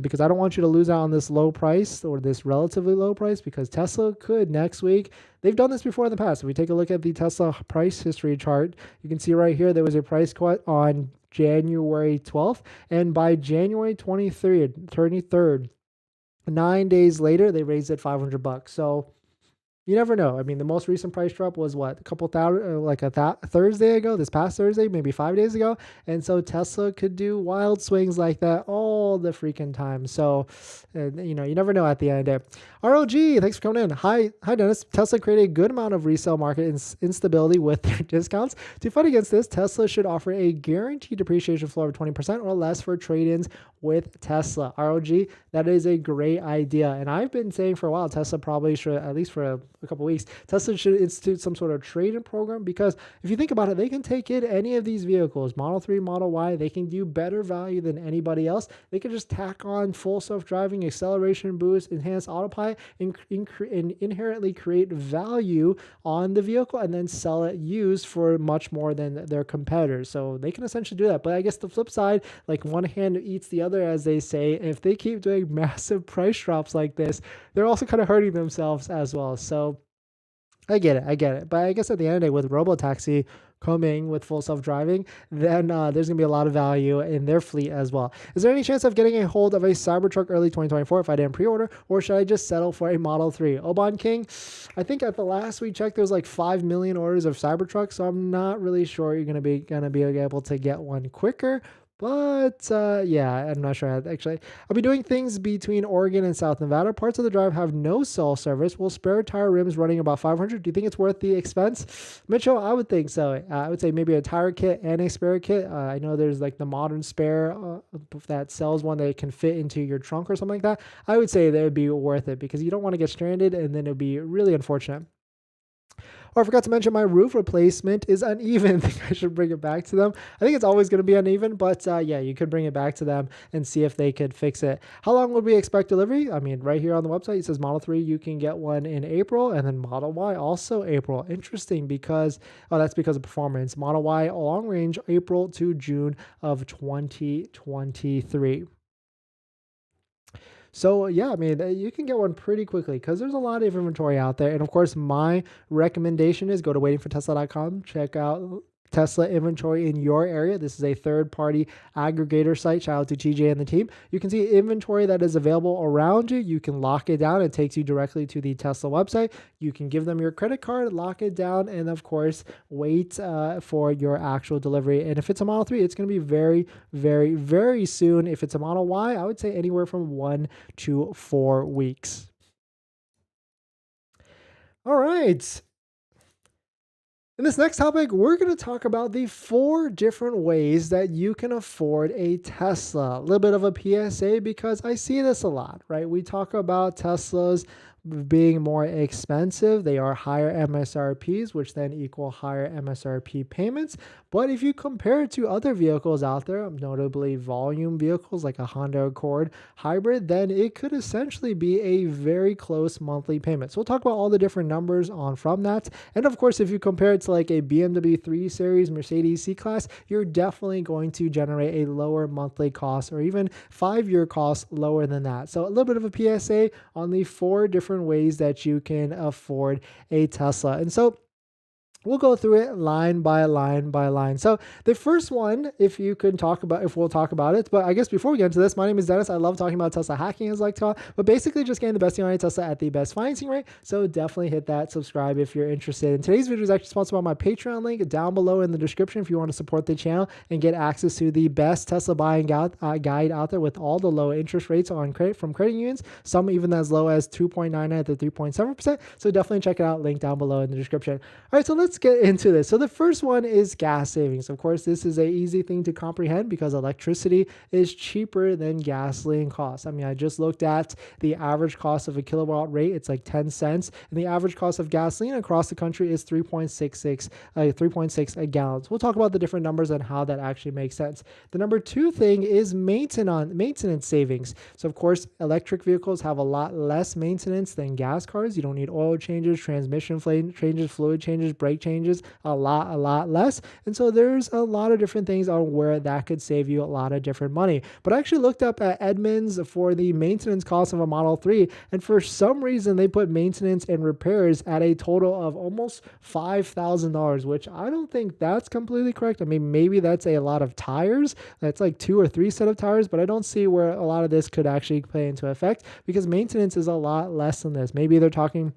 because I don't want you to lose out on this low price, or this relatively low price, because Tesla could next week. They've done this before in the past. If we take a look at the Tesla price history chart, you can see right here there was a price cut on January 12th, and by January 23rd, 9 days later, they raised it $500. So you never know. I mean, the most recent price drop was what, a couple thousand, like Thursday ago, this past Thursday, maybe 5 days ago. And so Tesla could do wild swings like that all the freaking time. So, you never know at the end of the day. ROG, thanks for coming in. Hi, Dennis. Tesla created a good amount of resale market instability with their discounts. To fight against this, Tesla should offer a guaranteed depreciation floor of 20% or less for trade-ins with Tesla. ROG, that is a great idea. And I've been saying for a while, Tesla probably should, at least for a couple weeks, Tesla should institute some sort of trade-in program, because if you think about it, they can take in any of these vehicles, Model 3, Model Y, they can do better value than anybody else. They can just tack on full self-driving, acceleration boost, enhanced autopilot, and inherently create value on the vehicle and then sell it used for much more than their competitors. So they can essentially do that. But I guess the flip side, like one hand eats the other, as they say, if they keep doing massive price drops like this, they're also kind of hurting themselves as well. So I get it. I get it. But I guess at the end of the day, with Robotaxi coming with full self-driving, then there's going to be a lot of value in their fleet as well. Is there any chance of getting a hold of a Cybertruck early 2024 if I didn't pre-order, or should I just settle for a Model 3? Oban King, I think at the last we checked, there was like 5 million orders of Cybertruck, so I'm not really sure you're going to be able to get one quicker. But yeah, I'm not sure. Actually, I'll be doing things between Oregon and South Nevada. Parts of the drive have no cell service. Will spare tire rims running about 500? Do you think it's worth the expense? Mitchell, I would think so. I would say maybe a tire kit and a spare kit. I know there's like the modern spare that sells one that can fit into your trunk or something like that. I would say that would be worth it because you don't want to get stranded and then it would be really unfortunate. Oh, I forgot to mention my roof replacement is uneven. I think I should bring it back to them. I think it's always going to be uneven, but yeah, you could bring it back to them and see if they could fix it. How long would we expect delivery? I mean, right here on the website, it says Model 3, you can get one in April, and then Model Y also April. Interesting because, oh, that's because of performance. Model Y long range, April to June of 2023. So yeah, I mean, you can get one pretty quickly because there's a lot of inventory out there. And of course, my recommendation is go to waitingfortesla.com, check out Tesla inventory in your area. This is a third-party aggregator site. Shout out to TJ and the team. You can see inventory that is available around you. You can lock it down. It takes you directly to the Tesla website. You can give them your credit card, lock it down, and of course, wait for your actual delivery. And if it's a Model 3, it's going to be very, very, very soon. If it's a Model Y, I would say anywhere from 1 to 4 weeks. All right. In this next topic, we're going to talk about the 4 different ways that you can afford a Tesla. A little bit of a PSA because I see this a lot, right? We talk about Teslas being more expensive. They are higher MSRPs, which then equal higher MSRP payments. But if you compare it to other vehicles out there, notably volume vehicles like a Honda Accord hybrid, then it could essentially be a very close monthly payment. So we'll talk about all the different numbers on from that. And of course, if you compare it to like a BMW 3 Series, Mercedes C-Class, you're definitely going to generate a lower monthly cost or even 5-year cost lower than that. So a little bit of a PSA on the 4 different ways that you can afford a Tesla. And so we'll go through it line by line by line. So the first one, if we'll talk about it, but I guess before we get into this, my name is Dennis. I love talking about Tesla hacking, as I like to call, but basically just getting the best deal on a Tesla at the best financing rate. So definitely hit that subscribe if you're interested. And today's video is actually sponsored by my Patreon link down below in the description if you want to support the channel and get access to the best Tesla buying guide out there with all the low interest rates on credit from credit unions, some even as low as 2.99 to 3.7%. So definitely check it out. Link down below in the description. All right, so let's get into this. So the first one is gas savings. Of course, this is an easy thing to comprehend because electricity is cheaper than gasoline costs. I mean, I just looked at the average cost of a kilowatt rate. It's like 10 cents. And the average cost of gasoline across the country is 3.6 gallons. We'll talk about the different numbers and how that actually makes sense. The number 2 thing is maintenance savings. So of course, electric vehicles have a lot less maintenance than gas cars. You don't need oil changes, transmission changes, fluid changes, brake changes, a lot less. And so there's a lot of different things on where that could save you a lot of different money. But I actually looked up at Edmunds for the maintenance cost of a Model 3, and for some reason they put maintenance and repairs at a total of almost $5,000, which I don't think that's completely correct. I mean, maybe that's a lot of tires. That's like 2 or 3 set of tires, but I don't see where a lot of this could actually play into effect because maintenance is a lot less than this. Maybe they're talking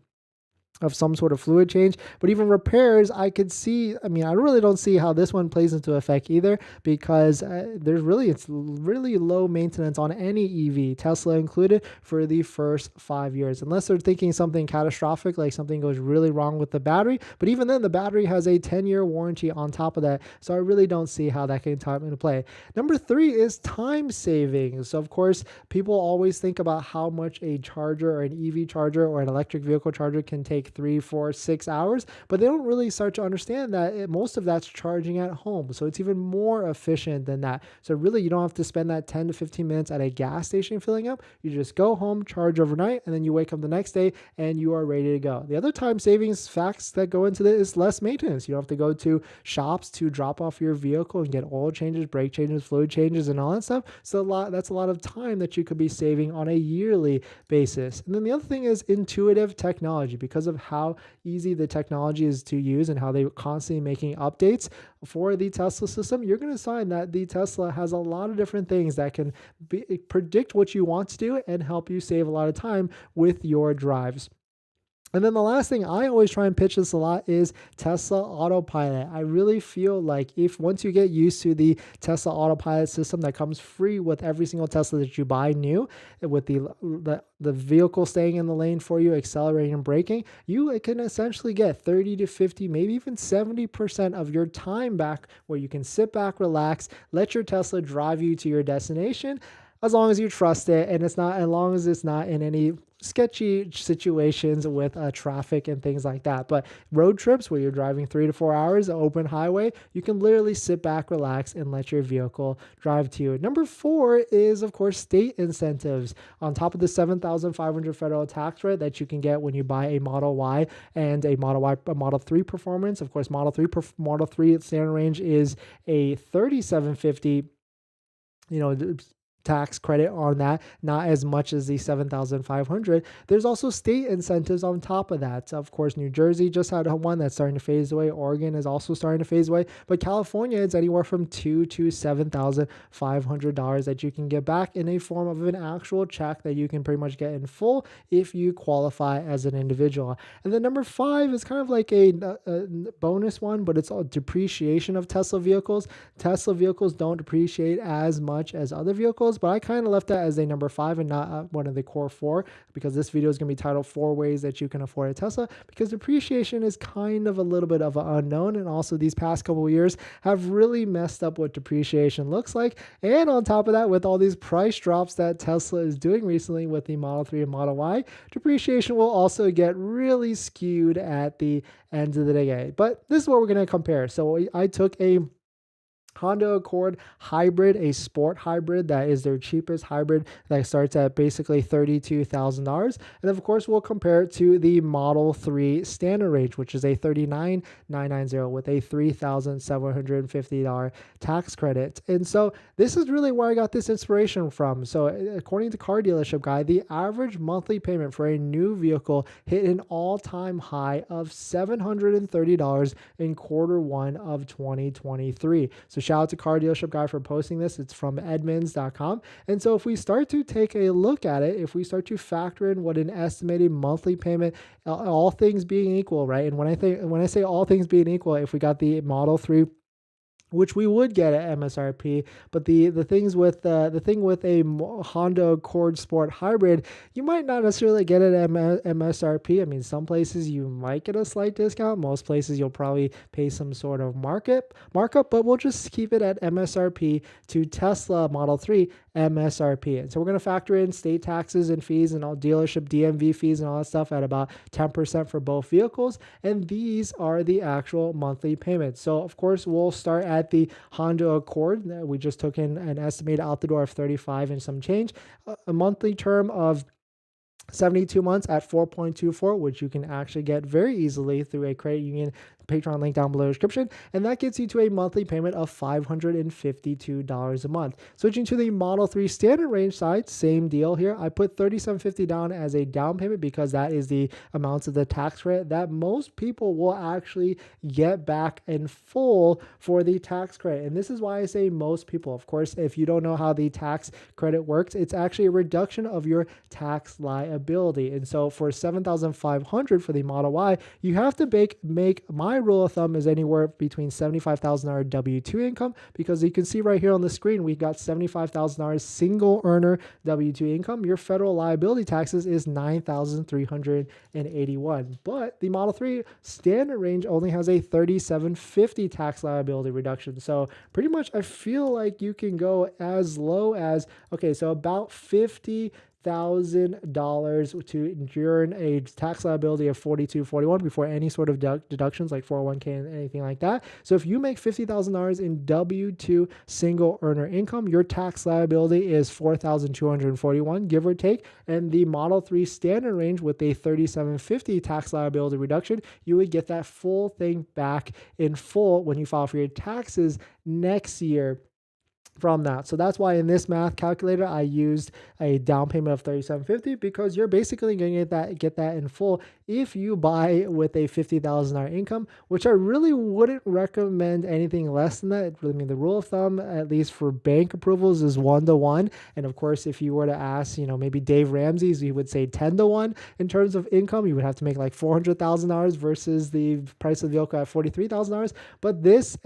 of some sort of fluid change, but even repairs, I could see, I mean, I really don't see how this one plays into effect either because it's really low maintenance on any EV, Tesla included, for the first 5 years, unless they're thinking something catastrophic, like something goes really wrong with the battery. But even then, the battery has a 10-year warranty on top of that. So I really don't see how that can come into play. Number 3 is time savings. So of course, people always think about how much a charger or an EV charger or an electric vehicle charger can take 3, 4, 6 hours, but they don't really start to understand that most of that's charging at home. So it's even more efficient than that. So really, you don't have to spend that 10 to 15 minutes at a gas station filling up. You just go home, charge overnight, and then you wake up the next day and you are ready to go. The other time savings facts that go into this is less maintenance. You don't have to go to shops to drop off your vehicle and get oil changes, brake changes, fluid changes, and all that stuff. So that's a lot of time that you could be saving on a yearly basis. And then the other thing is intuitive technology. Because of of how easy the technology is to use and how they're constantly making updates for the Tesla system, you're going to find that the Tesla has a lot of different things that can predict what you want to do and help you save a lot of time with your drives. And then the last thing, I always try and pitch this a lot, is Tesla Autopilot. I really feel like if once you get used to the Tesla Autopilot system that comes free with every single Tesla that you buy new, with the vehicle staying in the lane for you, accelerating and braking, you can essentially get 30 to 50, maybe even 70% of your time back, where you can sit back, relax, let your Tesla drive you to your destination, as long as you trust it, and as long as it's not in any sketchy situations with traffic and things like that. But road trips where you're driving 3 to 4 hours, open highway, you can literally sit back, relax, and let your vehicle drive to you. Number 4 is, of course, state incentives. On top of the $7,500 federal tax rate that you can get when you buy a Model Y and a Model 3 Performance. Of course, Model 3 standard range is a $3,750, tax credit on that, not as much as the $7,500. There's also state incentives on top of that. Of course, New Jersey just had one that's starting to phase away. Oregon is also starting to phase away. But California, it's anywhere from $2,000 to $7,500 that you can get back in a form of an actual check that you can pretty much get in full if you qualify as an individual. And then number 5 is kind of like a bonus one, but it's all depreciation of Tesla vehicles. Tesla vehicles don't depreciate as much as other vehicles, but I kind of left that as a number 5 and not one of the core 4, because this video is going to be titled 4 ways that you can afford a Tesla, because depreciation is kind of a little bit of an unknown, and also these past couple of years have really messed up what depreciation looks like. And on top of that, with all these price drops that Tesla is doing recently with the Model 3 and Model Y, depreciation will also get really skewed at the end of the day. But this is what we're going to compare. So I took a Honda Accord hybrid, a sport hybrid that is their cheapest hybrid that starts at basically $32,000. And of course, we'll compare it to the Model 3 standard range, which is a $39,990 with a $3,750 tax credit. And so this is really where I got this inspiration from. So according to Car Dealership Guide, the average monthly payment for a new vehicle hit an all-time high of $730 in Q1 of 2023. So shout out to Car Dealership Guy for posting this. It's from Edmunds.com. And so if we start to take a look at it, if we start to factor in what an estimated monthly payment, all things being equal, right? And when I say all things being equal, if we got the Model 3, which we would get at MSRP, but the thing with a Honda Accord Sport Hybrid, you might not necessarily get it at MSRP. I mean, some places you might get a slight discount. Most places you'll probably pay some sort of markup, but we'll just keep it at MSRP to Tesla Model 3 MSRP. And so we're going to factor in state taxes and fees and all dealership DMV fees and all that stuff at about 10% for both vehicles. And these are the actual monthly payments. So of course, we'll start at the Honda Accord. We just took in an estimated out the door of 35 and some change, a monthly term of 72 months at 4.24, which you can actually get very easily through a credit union. Patreon link down below the description, and that gets you to a monthly payment of $552 a month. Switching to the Model 3 standard range side, same deal here. I put $3,750 down as a down payment because that is the amounts of the tax credit that most people will actually get back in full for the tax credit. And this is why I say most people. Of course, if you don't know how the tax credit works, it's actually a reduction of your tax liability. And so for $7,500 for the Model Y, you have to make my rule of thumb is anywhere between $75,000 W-2 income, because you can see right here on the screen, we've got $75,000 single earner W-2 income. Your federal liability taxes is $9,381. But the Model 3 standard range only has a $3,750 tax liability reduction. So pretty much I feel like you can go as low as, okay, so about $50,000 to earn a tax liability of $4,241 before any sort of deductions like 401k and anything like that. So if you make $50,000 in W-2 single earner income, your tax liability is $4,241, give or take. And the Model 3 standard range with a $3,750 tax liability reduction, you would get that full thing back in full when you file for your taxes next year. from that. So that's why in this math calculator, I used a down payment of $3,750, because you're basically going to get that in full if you buy with a $50,000 income, which I really wouldn't recommend anything less than that. I mean, the rule of thumb, at least for bank approvals, is 1-to-1. And of course, if you were to ask, maybe Dave Ramsey's, he would say 10-to-1 in terms of income. You would have to make like $400,000 versus the price of the vehicle at $43,000. But this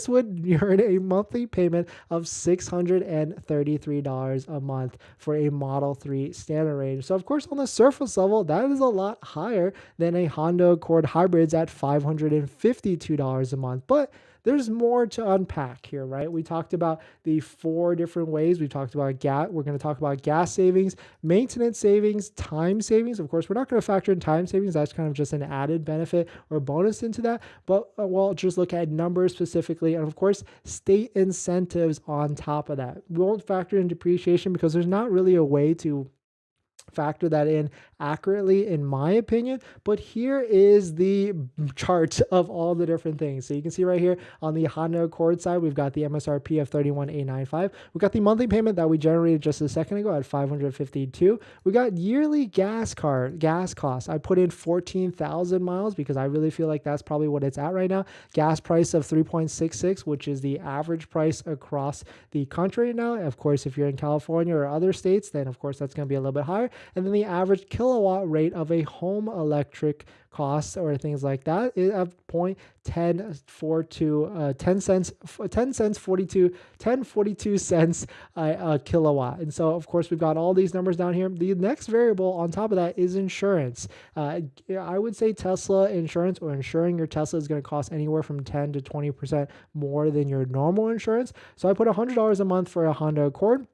would earn a monthly payment of $633 a month for a Model 3 standard range. So of course, on the surface level, that is a lot higher than a Honda Accord hybrids at $552 a month. But there's more to unpack here, right? We talked about the 4 different ways. We talked about gas. We're going to talk about gas savings, maintenance savings, time savings. Of course, we're not going to factor in time savings. That's kind of just an added benefit or bonus into that. But we'll just look at numbers specifically. And of course, state incentives on top of that. We won't factor in depreciation because there's not really a way to factor that in accurately, in my opinion. But here is the chart of all the different things. So you can see right here on the Honda Accord side, we've got the MSRP of $31,895. We got the monthly payment that we generated just a second ago at $552. We got yearly gas costs. I put in 14,000 miles because I really feel like that's probably what it's at right now. Gas price of 3.66, which is the average price across the country now. Of course, if you're in California or other states, then of course that's going to be a little bit higher. And then the average kilowatt rate of a home electric costs or things like that is at 10.42 cents a kilowatt. And so of course we've got all these numbers down here. The next variable on top of that is insurance. I would say Tesla insurance, or insuring your Tesla, is going to cost anywhere from 10 to 20% more than your normal insurance. So I put $100 a month for a Honda Accord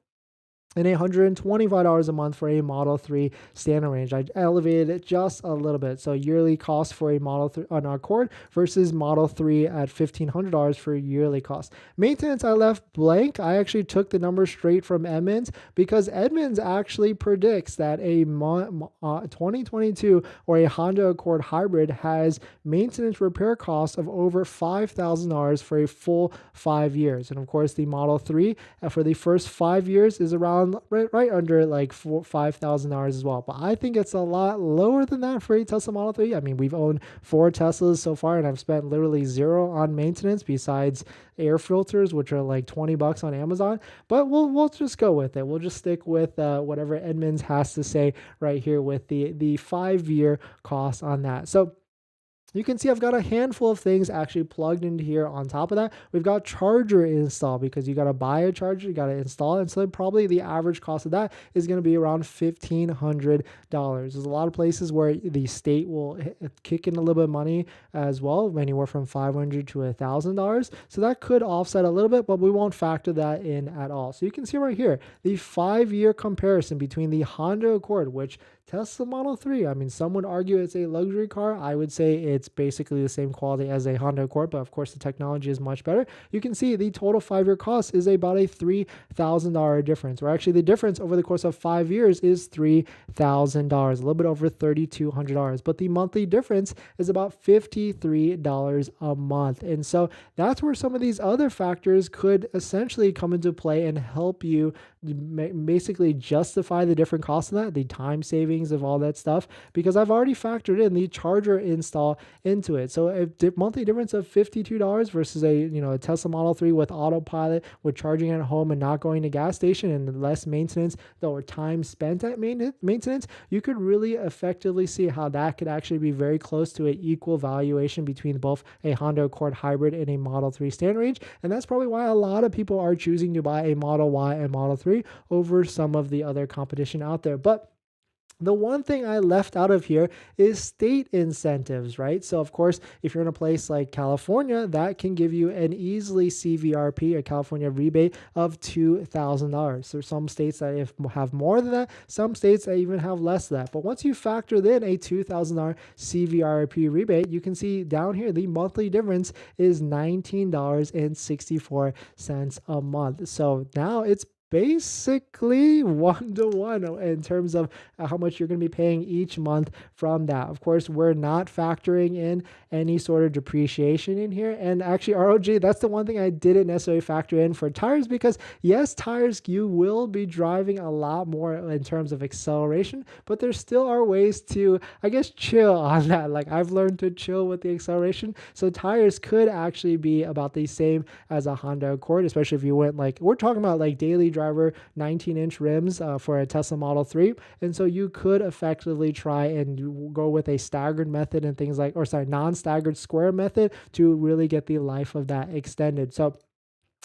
and $125 a month for a Model 3 standard range. I elevated it just a little bit. So yearly cost for a Model 3 on Accord versus Model 3 at $1,500 for yearly cost. Maintenance I left blank. I actually took the numbers straight from Edmunds, because Edmunds actually predicts that a 2022 or a Honda Accord hybrid has maintenance repair costs of over $5,000 for a full 5 years. And of course, the Model 3 for the first 5 years is around right under like $5,000 as well. But I think it's a lot lower than that for a Tesla Model 3. I mean, we've owned 4 Teslas so far, and I've spent literally zero on maintenance besides air filters, which are like $20 on Amazon. But we'll just go with it. We'll just stick with whatever Edmunds has to say right here with the 5-year cost on that. So you can see I've got a handful of things actually plugged into here. On top of that, we've got charger install, because you got to buy a charger, you got to install it. And so probably the average cost of that is going to be around $1,500. There's a lot of places where the state will kick in a little bit of money as well, anywhere from $500 to $1,000. So that could offset a little bit, but we won't factor that in at all. So you can see right here, the 5-year comparison between the Honda Accord, which Tesla Model 3, I mean, some would argue it's a luxury car. I would say it's basically the same quality as a Honda Accord, but of course the technology is much better. You can see the total 5-year cost is about a $3,000 difference, or actually the difference over the course of 5 years is $3,000, a little bit over $3,200. But the monthly difference is about $53 a month. And so that's where some of these other factors could essentially come into play and help you basically justify the different costs of that, the time savings of all that stuff, because I've already factored in the charger install into it. So a monthly difference of $52 versus a Tesla Model 3 with autopilot, with charging at home and not going to gas station, and less maintenance or time spent at maintenance, you could really effectively see how that could actually be very close to an equal valuation between both a Honda Accord hybrid and a Model 3 standard range. And that's probably why a lot of people are choosing to buy a Model Y and Model 3 over some of the other competition out there. But the one thing I left out of here is state incentives, right? So of course, if you're in a place like California, that can give you an easily CVRP, a California rebate of $2,000. There's some states that have more than that, some states that even have less than that. But once you factor in a $2,000 CVRP rebate, you can see down here, the monthly difference is $19.64 a month. So now it's basically 1-to-1 in terms of how much you're going to be paying each month from that. Of course, we're not factoring in any sort of depreciation in here. And actually, ROG, that's the one thing I didn't necessarily factor in for tires, because yes, tires, you will be driving a lot more in terms of acceleration, but there still are ways to, I guess, chill on that. Like, I've learned to chill with the acceleration. So tires could actually be about the same as a Honda Accord, especially if you went, like, we're talking about like daily driver 19-inch rims for a Tesla Model 3. And so you could effectively try and go with a staggered method and things like, or sorry, non-staggered square method to really get the life of that extended. So,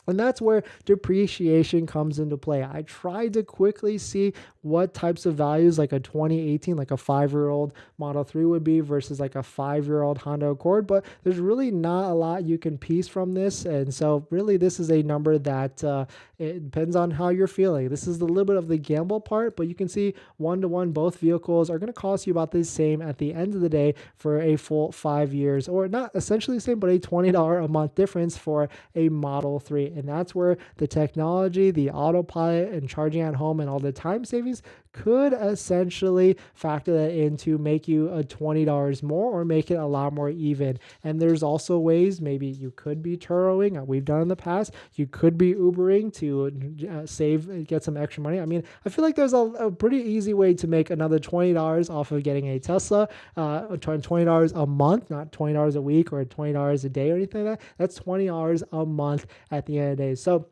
and that's where depreciation comes into play. I tried to quickly see what types of values like a 2018, like a 5-year-old Model 3 would be versus like a 5-year-old Honda Accord, but there's really not a lot you can piece from this. And so really this is a number that it depends on how you're feeling. This is a little bit of the gamble part, but you can see 1-to-1, both vehicles are going to cost you about the same at the end of the day for a full 5 years, or not essentially the same, but a $20 a month difference for a Model 3. And that's where the technology, the autopilot, and charging at home and all the time savings could essentially factor that in to make you a $20 more or make it a lot more even. And there's also ways, maybe you could be Turoing, we've done in the past. You could be Ubering to save, get some extra money. I mean, I feel like there's a pretty easy way to make another $20 off of getting a Tesla, $20 a month, not $20 a week or $20 a day or anything like that. That's $20 a month at the end of the day. So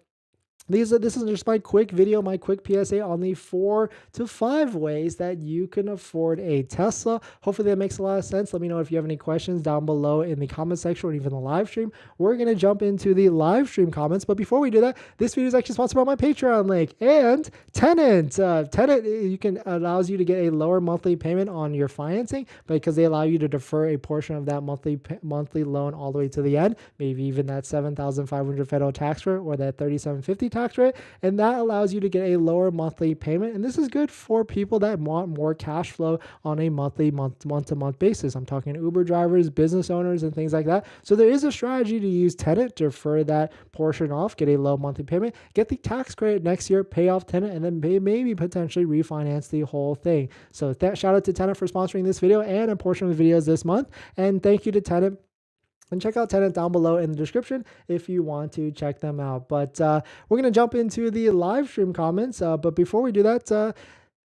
this is just my quick video, my quick PSA on the 4 to 5 ways that you can afford a Tesla. Hopefully that makes a lot of sense. Let me know if you have any questions down below in the comment section or even the live stream. We're going to jump into the live stream comments. But before we do that, this video is actually sponsored by my Patreon link and Tenet. Tenet allows you to get a lower monthly payment on your financing because they allow you to defer a portion of that monthly loan all the way to the end, maybe even that $7,500 federal tax rate or that $3,750 tax rate, and that allows you to get a lower monthly payment. And this is good for people that want more cash flow on a month-to-month basis. I'm talking Uber drivers, business owners, and things like that. So there is a strategy to use Tenet to defer that portion off, get a low monthly payment, get the tax credit next year, pay off Tenet, and then maybe potentially refinance the whole thing. So shout out to Tenet for sponsoring this video and a portion of the videos this month. And thank you to Tenet. And check out Tenet down below in the description if you want to check them out. But we're going to jump into the live stream comments. But before we do that,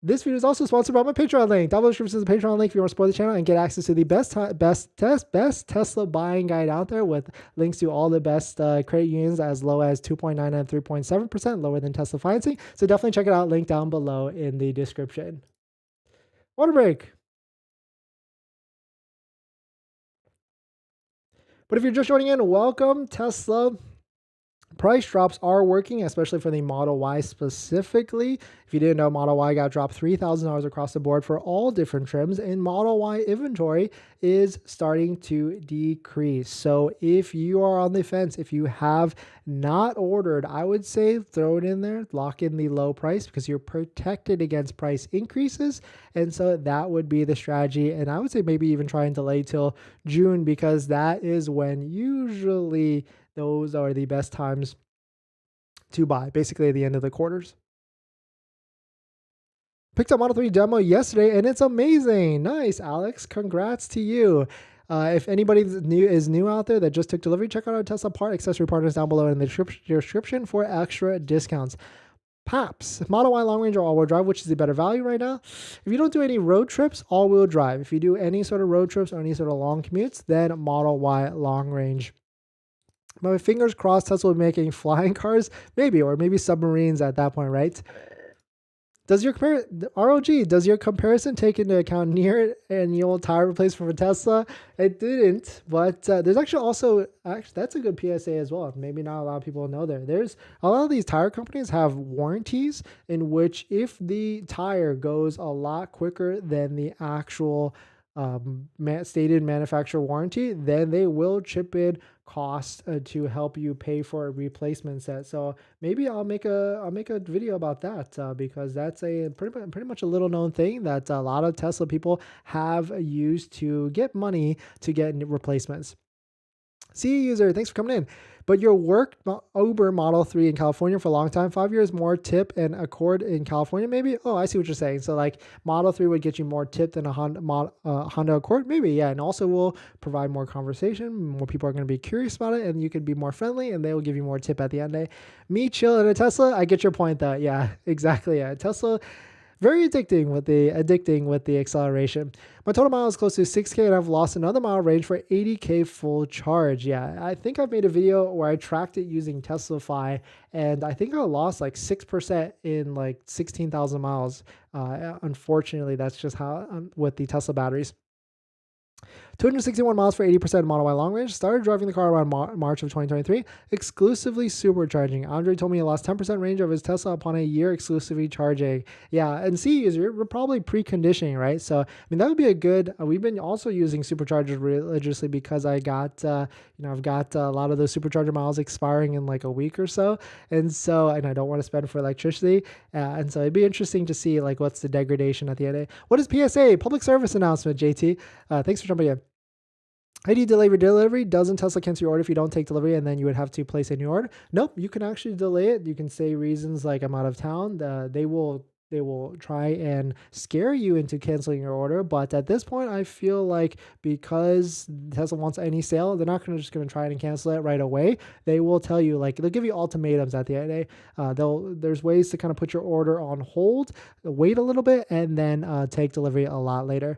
this video is also sponsored by my Patreon link. Down below the description is the Patreon link if you want to support the channel and get access to the best Tesla buying guide out there with links to all the best credit unions as low as 2.9 and 3.7%, lower than Tesla financing. So definitely check it out. Link down below in the description. Water break. But if you're just joining in, welcome. Tesla price drops are working, especially for the Model Y specifically. If you didn't know, Model Y got dropped $3,000 across the board for all different trims, and Model Y inventory is starting to decrease. So if you are on the fence, if you have not ordered, I would say throw it in there, lock in the low price because you're protected against price increases. And so that would be the strategy. And I would say maybe even try and delay till June because that is when usually those are the best times to buy, basically at the end of the quarters. Picked up Model 3 demo yesterday and it's amazing. Nice, Alex. Congrats to you. If anybody is new out there that just took delivery, check out our Tesla part accessory partners down below in the description for extra discounts. PAPS, Model Y long range or all-wheel drive, which is the better value right now. If you don't do any road trips, all-wheel drive. If you do any sort of road trips or any sort of long commutes, then Model Y long range. My fingers crossed Tesla will be making flying cars, maybe, or maybe submarines at that point, right? Does your comparison take into account near annual tire replacement for Tesla? It didn't, but there's actually that's a good PSA as well. Maybe not a lot of people know there's a lot of these tire companies have warranties in which if the tire goes a lot quicker than the actual stated manufacturer warranty, then they will chip in cost to help you pay for a replacement set. So maybe I'll make a video about that because that's a pretty much a little known thing that a lot of Tesla people have used to get money to get replacements. See you, user. Thanks for coming in. But your work Uber Model 3 in California for a long time, 5 years more tip and Accord in California, maybe? Oh, I see what you're saying. So like Model 3 would get you more tip than a Honda Accord, maybe, yeah. And also will provide more conversation. More people are going to be curious about it, and you could be more friendly, and they will give you more tip at the end of the day. Me chill in a Tesla, I get your point though. Yeah, exactly. Yeah, Tesla. Very addicting with the acceleration. My total mile is close to 6K and I've lost another mile range for 80K full charge. Yeah, I think I've made a video where I tracked it using Teslafy and I think I lost like 6% in like 16,000 miles. Unfortunately, that's just how with the Tesla batteries. 261 miles for 80% Model Y long range. Started driving the car around March of 2023, exclusively supercharging. Andre told me he lost 10% range of his Tesla upon a year exclusively charging. Yeah, and see, user, we're probably preconditioning, right? So, I mean, that would be a good, we've been also using superchargers religiously because I got, I've got a lot of those supercharger miles expiring in like a week or so. And I don't want to spend for electricity. And so it'd be interesting to see like what's the degradation at the end of the day. What is PSA? Public service announcement, JT. Thanks for jumping in. ID delivery. Doesn't Tesla cancel your order if you don't take delivery and then you would have to place a new order? Nope, you can actually delay it. You can say reasons like I'm out of town. They will try and scare you into canceling your order. But at this point, I feel like because Tesla wants any sale, they're not just going to try and cancel it right away. They will tell you, like, they'll give you ultimatums at the end of the day. There's ways to kind of put your order on hold, wait a little bit, and then take delivery a lot later.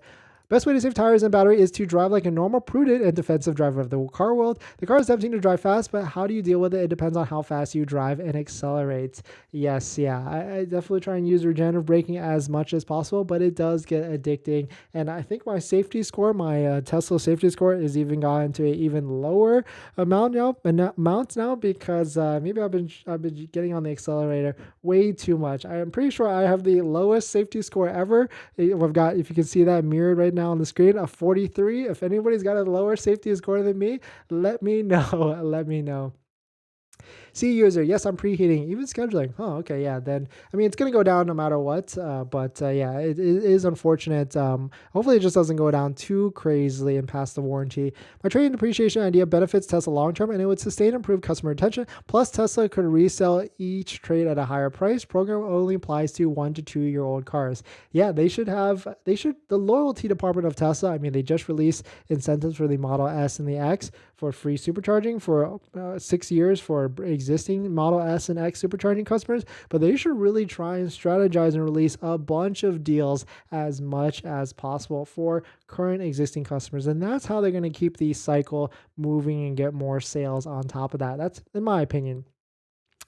Best way to save tires and battery is to drive like a normal, prudent, and defensive driver of the car world. The car is tempting to drive fast, but how do you deal with it? It depends on how fast you drive and accelerate. Yes, yeah, I definitely try and use regenerative braking as much as possible, but it does get addicting. And I think my safety score, my Tesla safety score, is even gotten to an even lower amount now because maybe I've been getting on the accelerator way too much. I am pretty sure I have the lowest safety score ever. I've got, if you can see that mirrored right now on the screen, a 43. If anybody's got a lower safety score than me, let me know. Let me know. See, user, yes, I'm preheating, even scheduling. Oh, okay, yeah, then, I mean, it's going to go down no matter what, but yeah, it is unfortunate. Hopefully it just doesn't go down too crazily and past the warranty. My trade-in depreciation idea benefits Tesla long-term, and it would sustain and improve customer retention, plus Tesla could resell each trade at a higher price. Program only applies to 1 to 2 year old cars. Yeah, the loyalty department of Tesla, I mean, they just released incentives for the Model S and the X for free supercharging for 6 years for existing Model S and X supercharging customers, but they should really try and strategize and release a bunch of deals as much as possible for current existing customers. And that's how they're going to keep the cycle moving and get more sales on top of that. That's in my opinion.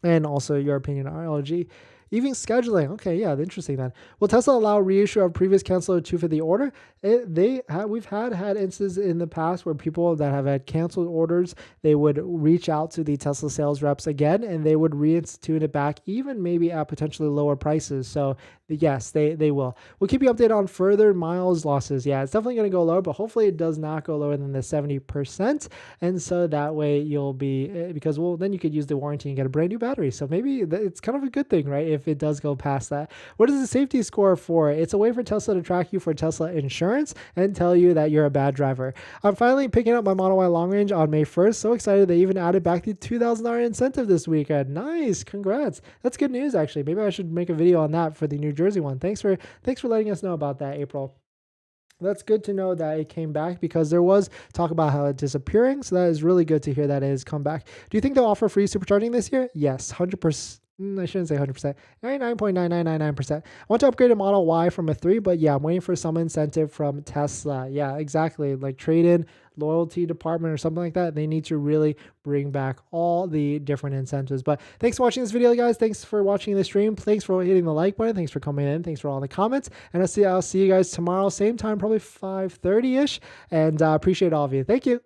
And also your opinion on RLG. Even scheduling. Okay, yeah, interesting then. Will Tesla allow reissue of previous canceled 250 order? We've had instances in the past where people that have had canceled orders, they would reach out to the Tesla sales reps again, and they would reinstitute it back, even maybe at potentially lower prices. So yes, they will. We'll keep you updated on further miles losses. Yeah, it's definitely going to go lower, but hopefully it does not go lower than the 70%. And so that way you'll be, because then you could use the warranty and get a brand new battery. So maybe it's kind of a good thing, right? If it does go past that. What is the safety score for? It's a way for Tesla to track you for Tesla insurance and tell you that you're a bad driver. I'm finally picking up my Model Y long range on May 1st. So excited they even added back the $2,000 incentive this weekend. Nice. Congrats. That's good news, actually. Maybe I should make a video on that for the New Jersey one. Thanks for letting us know about that, April. That's good to know that it came back because there was talk about how it's disappearing. So that is really good to hear that it has come back. Do you think they'll offer free supercharging this year? Yes, 100%. I shouldn't say 100%, 99.9999%. I want to upgrade a Model Y from a 3, but yeah, I'm waiting for some incentive from Tesla. Yeah, exactly. Like trade-in, loyalty department or something like that. They need to really bring back all the different incentives. But thanks for watching this video, guys. Thanks for watching the stream. Thanks for hitting the like button. Thanks for coming in. Thanks for all the comments. And I'll see you guys tomorrow, same time, probably 5:30-ish. And I appreciate all of you. Thank you.